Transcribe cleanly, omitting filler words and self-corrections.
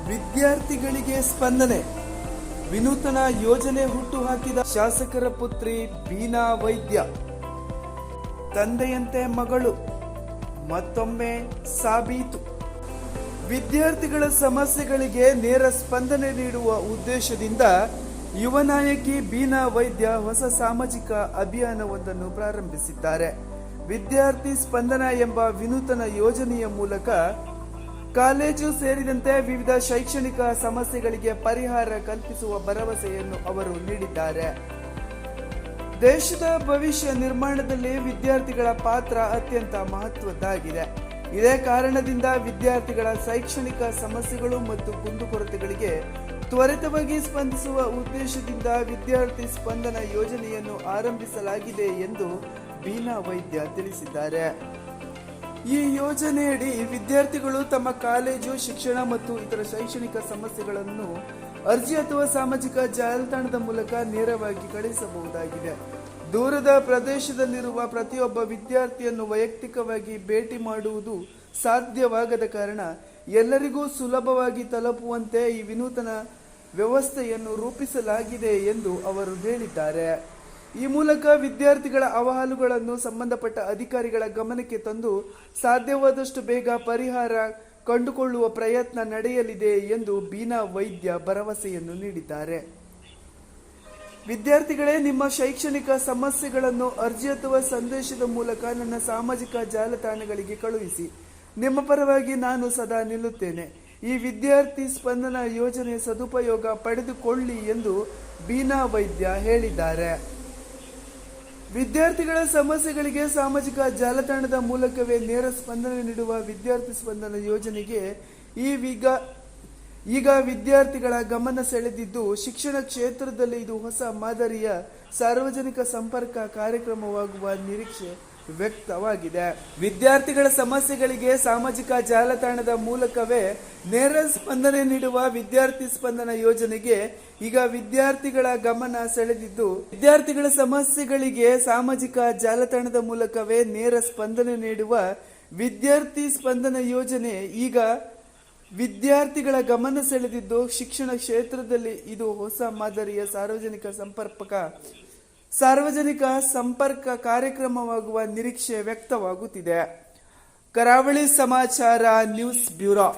ವಿದ್ಯಾರ್ಥಿಗಳಿಗೆ ಸ್ಪಂದನೆ. ವಿನೂತನ ಯೋಜನೆ ಹುಟ್ಟುಹಾಕಿದ ಶಾಸಕರ ಪುತ್ರಿ ಬೀನಾ ವೈದ್ಯ. ತಂದೆಯಂತೆ ಮಗಳು ಮತ್ತೊಮ್ಮೆ ಸಾಬೀತು. ವಿದ್ಯಾರ್ಥಿಗಳ ಸಮಸ್ಯೆಗಳಿಗೆ ನೇರ ಸ್ಪಂದನೆ ನೀಡುವ ಉದ್ದೇಶದಿಂದ ಯುವ ನಾಯಕಿ ಬೀನಾ ವೈದ್ಯ ಹೊಸ ಸಾಮಾಜಿಕ ಅಭಿಯಾನವೊಂದನ್ನು ಪ್ರಾರಂಭಿಸಿದ್ದಾರೆ. ವಿದ್ಯಾರ್ಥಿ ಸ್ಪಂದನ ಎಂಬ ವಿನೂತನ ಯೋಜನೆಯ ಮೂಲಕ ಕಾಲೇಜು ಸೇರಿದಂತೆ ವಿವಿಧ ಶೈಕ್ಷಣಿಕ ಸಮಸ್ಯೆಗಳಿಗೆ ಪರಿಹಾರ ಕಲ್ಪಿಸುವ ಭರವಸೆಯನ್ನು ಅವರು ನೀಡಿದ್ದಾರೆ. ದೇಶದ ಭವಿಷ್ಯ ನಿರ್ಮಾಣದಲ್ಲಿ ವಿದ್ಯಾರ್ಥಿಗಳ ಪಾತ್ರ ಅತ್ಯಂತ ಮಹತ್ವದ್ದಾಗಿದೆ. ಇದೇ ಕಾರಣದಿಂದ ವಿದ್ಯಾರ್ಥಿಗಳ ಶೈಕ್ಷಣಿಕ ಸಮಸ್ಯೆಗಳು ಮತ್ತು ಕುಂದುಕೊರತೆಗಳಿಗೆ ತ್ವರಿತವಾಗಿ ಸ್ಪಂದಿಸುವ ಉದ್ದೇಶದಿಂದ ವಿದ್ಯಾರ್ಥಿ ಸ್ಪಂದನ ಯೋಜನೆಯನ್ನು ಆರಂಭಿಸಲಾಗಿದೆ ಎಂದು ಬೀನಾ ವೈದ್ಯ ತಿಳಿಸಿದ್ದಾರೆ. ಈ ಯೋಜನೆಯಡಿ ವಿದ್ಯಾರ್ಥಿಗಳು ತಮ್ಮ ಕಾಲೇಜು, ಶಿಕ್ಷಣ ಮತ್ತು ಇತರ ಶೈಕ್ಷಣಿಕ ಸಮಸ್ಯೆಗಳನ್ನು ಅರ್ಜಿ ಅಥವಾ ಸಾಮಾಜಿಕ ಜಾಲತಾಣದ ಮೂಲಕ ನೇರವಾಗಿ ಕಳಿಸಬಹುದಾಗಿದೆ. ದೂರದ ಪ್ರದೇಶದಲ್ಲಿರುವ ಪ್ರತಿಯೊಬ್ಬ ವಿದ್ಯಾರ್ಥಿಯನ್ನು ವೈಯಕ್ತಿಕವಾಗಿ ಭೇಟಿ ಮಾಡುವುದು ಸಾಧ್ಯವಾಗದ ಕಾರಣ ಎಲ್ಲರಿಗೂ ಸುಲಭವಾಗಿ ತಲುಪುವಂತೆ ಈ ವಿನೂತನ ವ್ಯವಸ್ಥೆಯನ್ನು ರೂಪಿಸಲಾಗಿದೆ ಎಂದು ಅವರು ಹೇಳಿದ್ದಾರೆ. ಈ ಮೂಲಕ ವಿದ್ಯಾರ್ಥಿಗಳ ಅಹವಾಲುಗಳನ್ನು ಸಂಬಂಧಪಟ್ಟ ಅಧಿಕಾರಿಗಳ ಗಮನಕ್ಕೆ ತಂದು ಸಾಧ್ಯವಾದಷ್ಟು ಬೇಗ ಪರಿಹಾರ ಕಂಡುಕೊಳ್ಳುವ ಪ್ರಯತ್ನ ನಡೆಯಲಿದೆ ಎಂದು ಬೀನಾ ವೈದ್ಯ ಭರವಸೆಯನ್ನು ನೀಡಿದ್ದಾರೆ. ವಿದ್ಯಾರ್ಥಿಗಳೇ, ನಿಮ್ಮ ಶೈಕ್ಷಣಿಕ ಸಮಸ್ಯೆಗಳನ್ನು ಅರ್ಜಿ ಅಥವಾ ಸಂದೇಶದ ಮೂಲಕ ನನ್ನ ಸಾಮಾಜಿಕ ಜಾಲತಾಣಗಳಿಗೆ ಕಳುಹಿಸಿ. ನಿಮ್ಮ ಪರವಾಗಿ ನಾನು ಸದಾ ನಿಲ್ಲುತ್ತೇನೆ. ಈ ವಿದ್ಯಾರ್ಥಿ ಸ್ಪಂದನ ಯೋಜನೆ ಸದುಪಯೋಗ ಪಡೆದುಕೊಳ್ಳಿ ಎಂದು ಬೀನಾ ವೈದ್ಯ ಹೇಳಿದ್ದಾರೆ. ವಿದ್ಯಾರ್ಥಿಗಳ ಸಮಸ್ಯೆಗಳಿಗೆ ಸಾಮಾಜಿಕ ಜಾಲತಾಣದ ಮೂಲಕವೇ ನೇರ ಸ್ಪಂದನೆ ನೀಡುವ ವಿದ್ಯಾರ್ಥಿ ಸ್ಪಂದನ ಯೋಜನೆಗೆ ಈಗ ವಿದ್ಯಾರ್ಥಿಗಳ ಗಮನ ಸೆಳೆದಿದ್ದು, ಶಿಕ್ಷಣ ಕ್ಷೇತ್ರದಲ್ಲಿ ಇದು ಹೊಸ ಮಾದರಿಯ ಸಾರ್ವಜನಿಕ ಸಂಪರ್ಕ ಕಾರ್ಯಕ್ರಮವಾಗುವ ನಿರೀಕ್ಷೆ ವ್ಯಕ್ತವಾಗಿದೆ. ವಿದ್ಯಾರ್ಥಿಗಳ ಸಮಸ್ಯೆಗಳಿಗೆ ಸಾಮಾಜಿಕ ಜಾಲತಾಣದ ಮೂಲಕವೇ ನೇರ ಸ್ಪಂದನೆ ನೀಡುವ ವಿದ್ಯಾರ್ಥಿ ಸ್ಪಂದನ ಯೋಜನೆಗೆ ಈಗ ವಿದ್ಯಾರ್ಥಿಗಳ ಗಮನ ಸೆಳೆದಿದ್ದು, ವಿದ್ಯಾರ್ಥಿಗಳ ಸಮಸ್ಯೆಗಳಿಗೆ ಸಾಮಾಜಿಕ ಜಾಲತಾಣದ ಮೂಲಕವೇ ನೇರ ಸ್ಪಂದನೆ ನೀಡುವ ವಿದ್ಯಾರ್ಥಿ ಸ್ಪಂದನ ಯೋಜನೆ ಈಗ ವಿದ್ಯಾರ್ಥಿಗಳ ಗಮನ ಸೆಳೆದಿದ್ದು, ಶಿಕ್ಷಣ ಕ್ಷೇತ್ರದಲ್ಲಿ ಇದು ಹೊಸ ಮಾದರಿಯ ಸಾರ್ವಜನಿಕ ಸಂಪರ್ಕ ಕಾರ್ಯಕ್ರಮವಾಗುವ ನಿರೀಕ್ಷೆ ವ್ಯಕ್ತವಾಗುತ್ತಿದೆ. ಕರಾವಳಿ ಸಮಾಚಾರ ನ್ಯೂಸ್ ಬ್ಯೂರೋ.